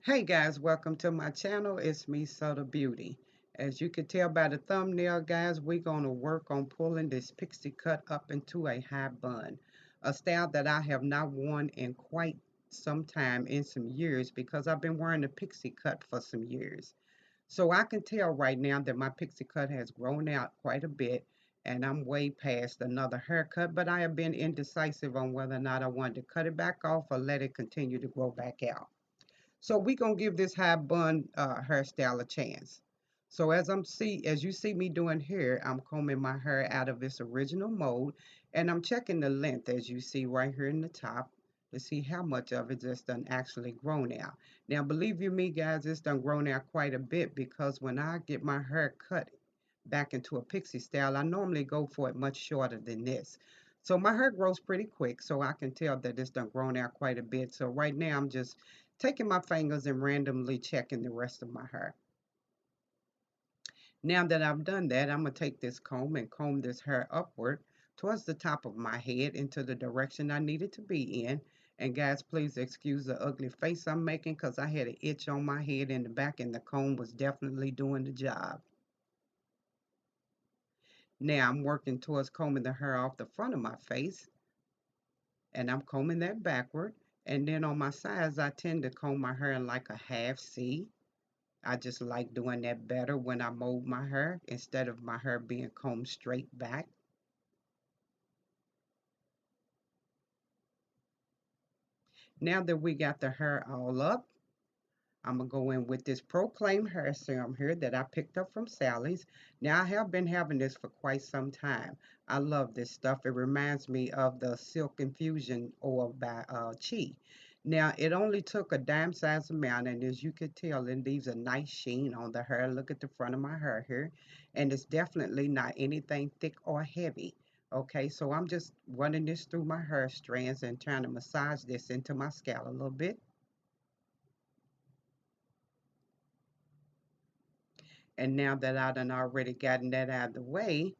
Hey guys, welcome to my channel. It's me, Subtle Beauty. As you can tell by the thumbnail, guys, we're going to work on pulling this pixie cut up into a high bun, a style that I have not worn in quite some time, in some years, because I've been wearing the pixie cut for some years. So I can tell right now that my pixie cut has grown out quite a bit, and I'm way past another haircut, but I have been indecisive on whether or not I wanted to cut it back off or let it continue to grow back out. So we gonna give this high bun hairstyle a chance. So as you see me doing here, I'm combing my hair out of its original mold, and I'm checking the length as you see right here in the top to see how much of it just done actually grown out. Now, believe you me, guys, it's done grown out quite a bit because when I get my hair cut back into a pixie style, I normally go for it much shorter than this. So my hair grows pretty quick, so I can tell that it's done grown out quite a bit. So right now I'm just taking my fingers and randomly checking the rest of my hair. Now that I've done that, I'm going to take this comb and comb this hair upward towards the top of my head into the direction I need it to be in. And guys, please excuse the ugly face I'm making because I had an itch on my head in the back and the comb was definitely doing the job. Now I'm working towards combing the hair off the front of my face and I'm combing that backward. And then on my sides, I tend to comb my hair in like a half C. I just like doing that better when I mold my hair instead of my hair being combed straight back. Now that we got the hair all up, I'm going to go in with this Proclaim hair serum here that I picked up from Sally's. Now, I have been having this for quite some time. I love this stuff. It reminds me of the Silk Infusion oil by Chi. Now, it only took a dime size amount, and as you can tell, it leaves a nice sheen on the hair. Look at the front of my hair here, and it's definitely not anything thick or heavy. Okay, so I'm just running this through my hair strands and trying to massage this into my scalp a little bit. And now that I done already gotten that out of the way,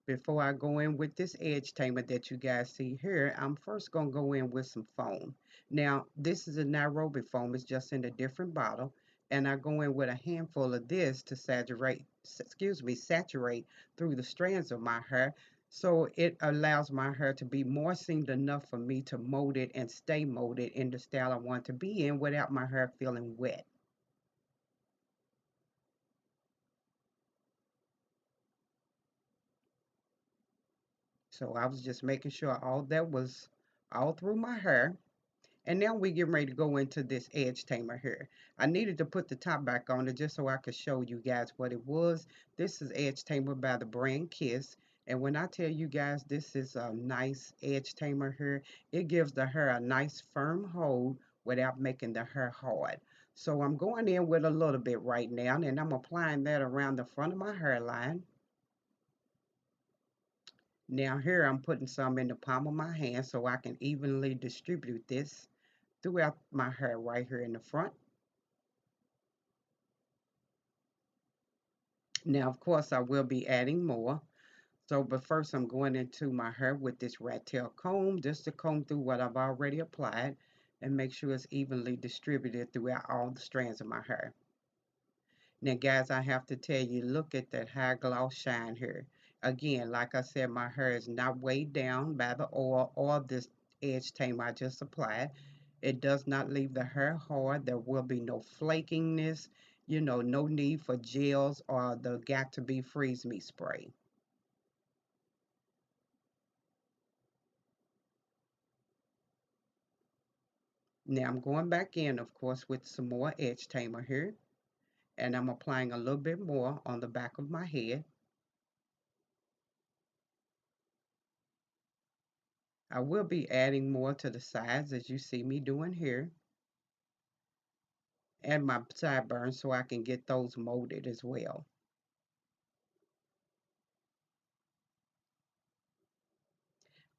before I go in with this edge tamer that you guys see here, I'm first going to go in with some foam. Now, this is a Niarobi foam. It's just in a different bottle. And I go in with a handful of this to saturate through the strands of my hair. So it allows my hair to be moistened enough for me to mold it and stay molded in the style I want to be in without my hair feeling wet. So I was just making sure all that was all through my hair. And now we get ready to go into this edge tamer here. I needed to put the top back on it just so I could show you guys what it was. This is edge tamer by the brand Kiss. And when I tell you guys this is a nice edge tamer here, it gives the hair a nice firm hold without making the hair hard. So I'm going in with a little bit right now and I'm applying that around the front of my hairline. Now here I'm putting some in the palm of my hand so I can evenly distribute this throughout my hair right here in the front. Now, of course, I will be adding more. So, but first I'm going into my hair with this rat tail comb just to comb through what I've already applied and make sure it's evenly distributed throughout all the strands of my hair. Now, guys, I have to tell you, look at that high gloss shine here. Again, like I said, my hair is not weighed down by the oil or this edge tamer I just applied. It does not leave the hair hard. There will be no flakiness, no need for gels or the got to be freeze me spray. Now I'm going back in, of course, with some more edge tamer here, and I'm applying a little bit more on the back of my head. I will be adding more to the sides as you see me doing here and my sideburns so I can get those molded as well.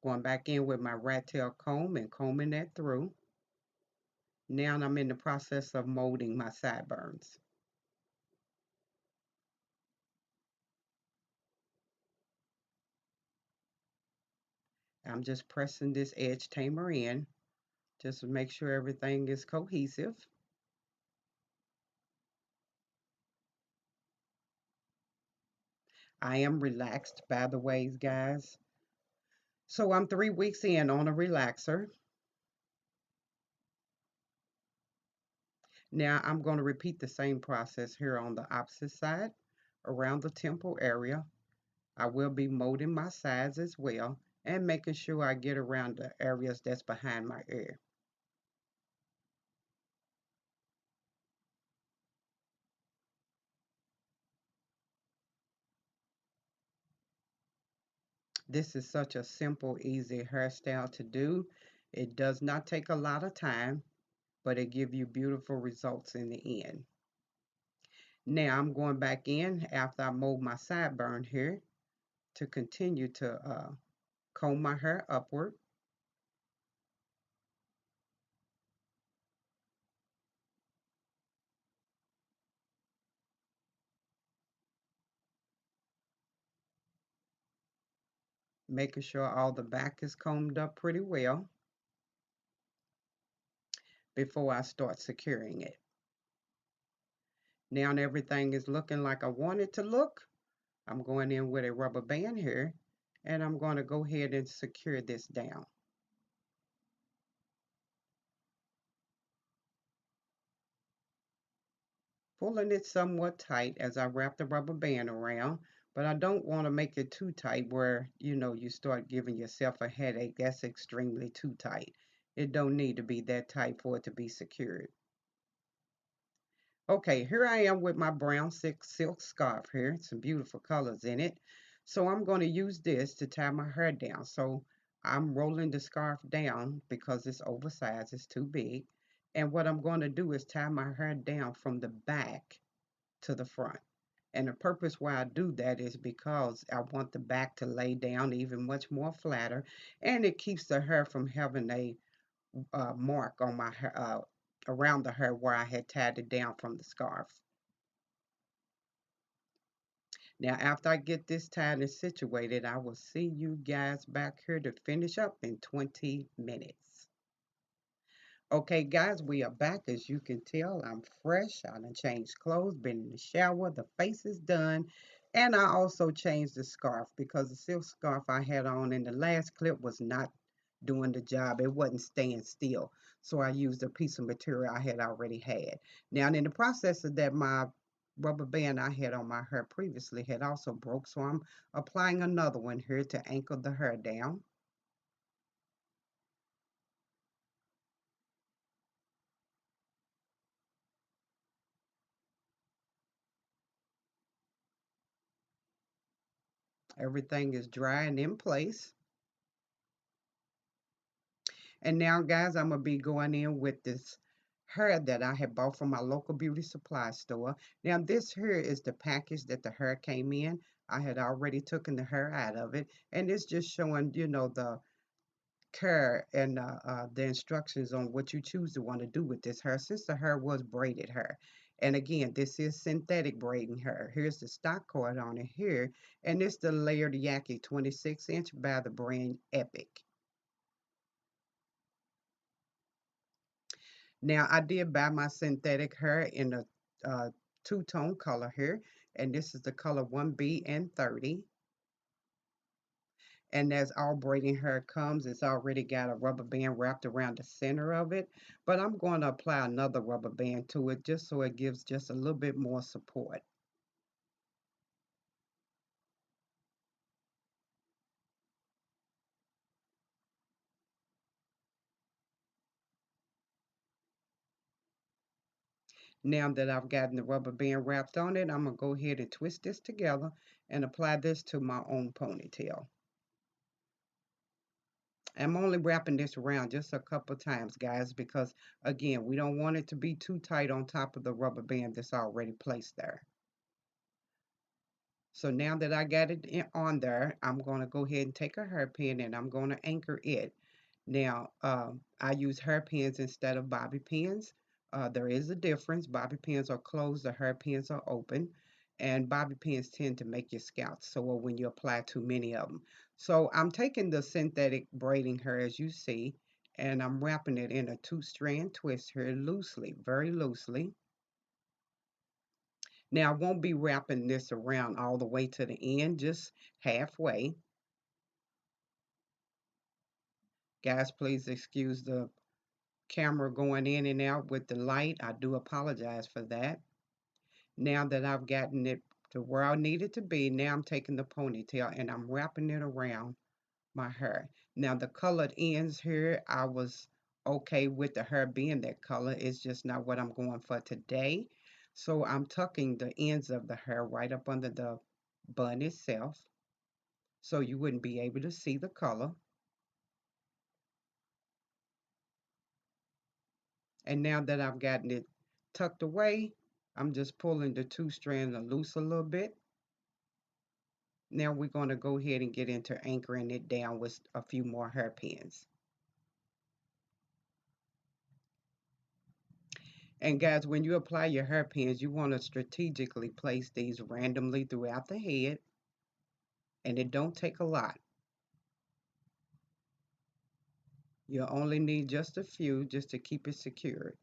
Going back in with my rat tail comb and combing that through. Now I'm in the process of molding my sideburns. I'm just pressing this edge tamer in just to make sure everything is cohesive. I am relaxed, by the ways, guys. So I'm 3 weeks in on a relaxer. Now I'm going to repeat the same process here on the opposite side around the temple area. I will be molding my sides as well and making sure I get around the areas that's behind my ear. This is such a simple, easy hairstyle to do. It does not take a lot of time, but it gives you beautiful results in the end. Now I'm going back in after I mold my sideburn here to continue to comb my hair upward, making sure all the back is combed up pretty well before I start securing it. Now everything is looking like I want it to look. I'm going in with a rubber band here and I'm going to go ahead and secure this down. Pulling it somewhat tight as I wrap the rubber band around, but I don't want to make it too tight where, you start giving yourself a headache. That's extremely too tight. It don't need to be that tight for it to be secured. Okay, here I am with my brown silk scarf here. Some beautiful colors in it. So I'm going to use this to tie my hair down. So I'm rolling the scarf down because it's oversized, it's too big. And what I'm going to do is tie my hair down from the back to the front. And the purpose why I do that is because I want the back to lay down even much more flatter, and it keeps the hair from having a mark on my hair, around the hair where I had tied it down from the scarf. Now, after I get this tied and situated, I will see you guys back here to finish up in 20 minutes. Okay, guys, we are back. As you can tell, I'm fresh. I done changed clothes, been in the shower, the face is done, and I also changed the scarf because the silk scarf I had on in the last clip was not doing the job. It wasn't staying still. So I used a piece of material I had already had. Now, in the process of that, my rubber band I had on my hair previously had also broke, so I'm applying another one here to anchor the hair down. Everything is dry and in place. And now, guys, I'm going to be going in with this hair that I had bought from my local beauty supply store. Now, this here is the package that the hair came in. I had already taken the hair out of it, and it's just showing, the care and the instructions on what you choose to want to do with this hair, since the hair was braided hair. And again, this is synthetic braiding hair. Here's the stock cord on it here, and it's the layered Yaki 26-inch by the brand Epic. Now, I did buy my synthetic hair in a two-tone color here, and this is the color 1B and 30. And as all braiding hair comes, it's already got a rubber band wrapped around the center of it, but I'm going to apply another rubber band to it just so it gives just a little bit more support. Now that I've gotten the rubber band wrapped on it, I'm going to go ahead and twist this together and apply this to my own ponytail. I'm only wrapping this around just a couple times, guys, because again, we don't want it to be too tight on top of the rubber band that's already placed there. So now that I got it on there, I'm going to go ahead and take a hairpin and I'm going to anchor it. Now, I use hairpins instead of bobby pins. There is a difference. Bobby pins are closed, the hairpins are open, and bobby pins tend to make your scalp sore when you apply too many of them. So I'm taking the synthetic braiding hair as you see, and I'm wrapping it in a two-strand twist here loosely, very loosely. Now, I won't be wrapping this around all the way to the end, just halfway. Guys, please excuse the camera going in and out with the light. I do apologize for that. Now that I've gotten it to where I need it to be, now I'm taking the ponytail and I'm wrapping it around my hair. Now the colored ends here, I was okay with the hair being that color. It's just not what I'm going for today. So I'm tucking the ends of the hair right up under the bun itself so you wouldn't be able to see the color. And now that I've gotten it tucked away, I'm just pulling the two strands loose a little bit. Now we're going to go ahead and get into anchoring it down with a few more hairpins. And guys, when you apply your hairpins, you want to strategically place these randomly throughout the head, and it don't take a lot. You'll only need just a few just to keep it secured.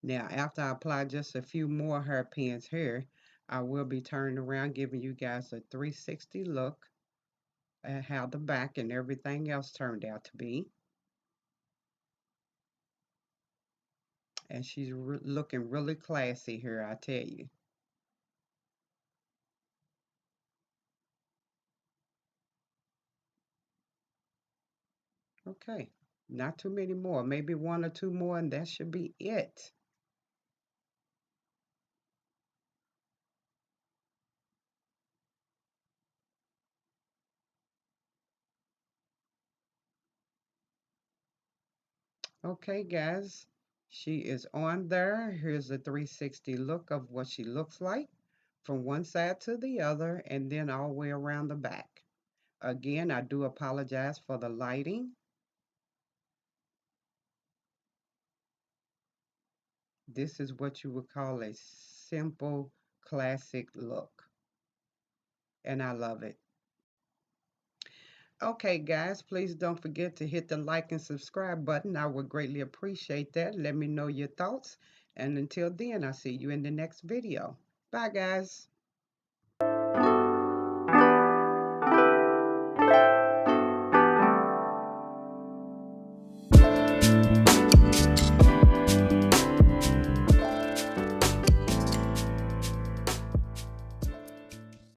Now, after I apply just a few more hairpins here, I will be turning around giving you guys a 360 look at how the back and everything else turned out to be. And she's looking really classy here, I tell you. Okay, not too many more, maybe one or two more, and that should be it. Okay, guys, she is on there. Here's a 360 look of what she looks like from one side to the other and then all the way around the back. Again, I do apologize for the lighting. This is what you would call a simple, classic look, and I love it. Okay, guys, please don't forget to hit the like and subscribe button. I would greatly appreciate that. Let me know your thoughts. And until then, I'll see you in the next video. Bye, guys.